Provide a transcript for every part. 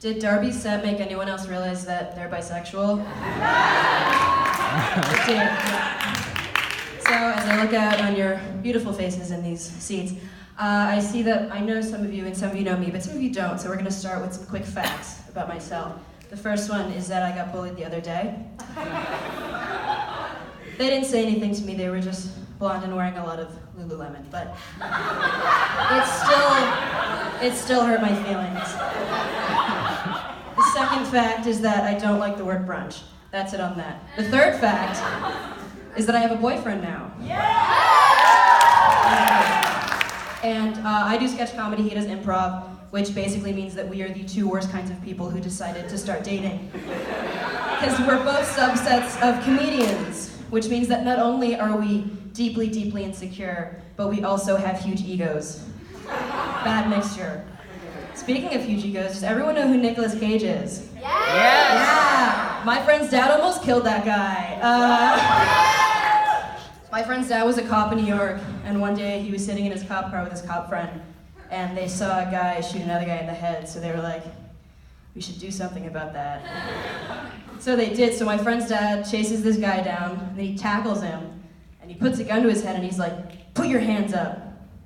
Did Darby's set make anyone else realize that they're bisexual? It did. Yeah. So as I look out on your beautiful faces in these seats, I see that I know some of you and some of you know me, but some of you don't, so we're gonna start with some quick facts about myself. The first one is that I got bullied the other day. They didn't say anything to me, they were just blonde and wearing a lot of Lululemon, but it still hurt my feelings. The second fact is that I don't like the word brunch. That's it on that. The third fact is that I have a boyfriend now. And I do sketch comedy, he does improv, which basically means that we are the two worst kinds of people who decided to start dating. Because we're both subsets of comedians, which means that not only are we deeply, deeply insecure, but we also have huge egos. Bad mixture. Speaking of huge egos, does everyone know who Nicolas Cage is? Yes! Yeah! My friend's dad almost killed that guy. My friend's dad was a cop in New York, and one day he was sitting in his cop car with his cop friend, and they saw a guy shoot another guy in the head, so they were like, we should do something about that. So they did, so my friend's dad chases this guy down, and then he tackles him, and he puts a gun to his head, and he's like, put your hands up,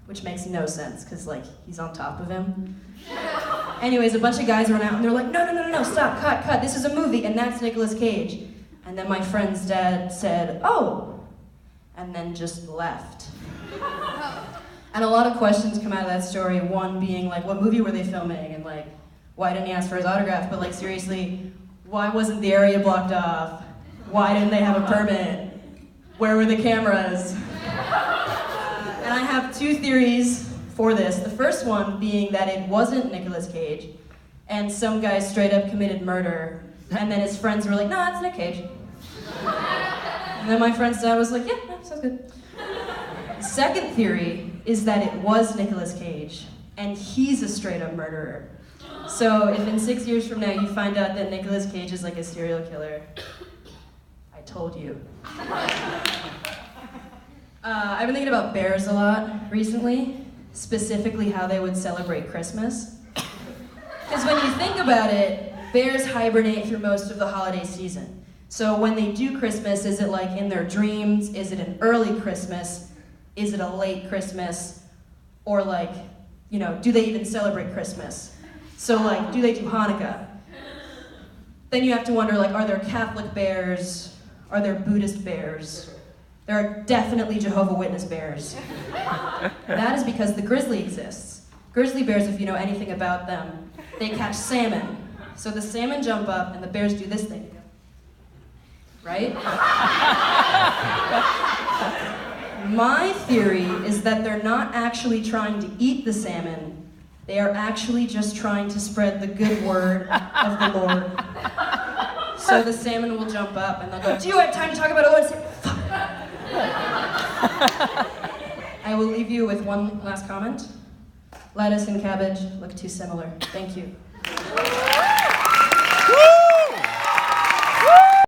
which makes no sense, because like, he's on top of him. Anyways, a bunch of guys run out, and they're like, no, stop, cut, this is a movie, and that's Nicolas Cage. And then my friend's dad said, oh, and then just left. And a lot of questions come out of that story, one being like, what movie were they filming? And like, why didn't he ask for his autograph? But like, seriously, why wasn't the area blocked off? Why didn't they have a permit? Where were the cameras? And I have two theories for this. The first one being that it wasn't Nicolas Cage, and some guy straight up committed murder, and then his friends were like, no, it's Nick Cage. And then my friend's dad was like, yeah, no, sounds good. The second theory is that it was Nicolas Cage, and he's a straight up murderer. So if in 6 years from now you find out that Nicolas Cage is like a serial killer, I told you. I've been thinking about bears a lot recently, specifically how they would celebrate Christmas. Because when you think about it, bears hibernate through most of the holiday season. So when they do Christmas, is it like in their dreams? Is it an early Christmas? Is it a late Christmas? Or like, you know, do they even celebrate Christmas? So like, do they do Hanukkah? Then you have to wonder, like, are there Catholic bears? Are there Buddhist bears? There are definitely Jehovah's Witness bears. That is because the grizzly exists. Grizzly bears, if you know anything about them, they catch salmon. So the salmon jump up and the bears do this thing. Right? My theory is that they're not actually trying to eat the salmon, they are actually just trying to spread the good word of the Lord. So the salmon will jump up and they'll go, do you have time to talk about Owen? Fuck. I will leave you with one last comment. Lettuce and cabbage look too similar. Thank you.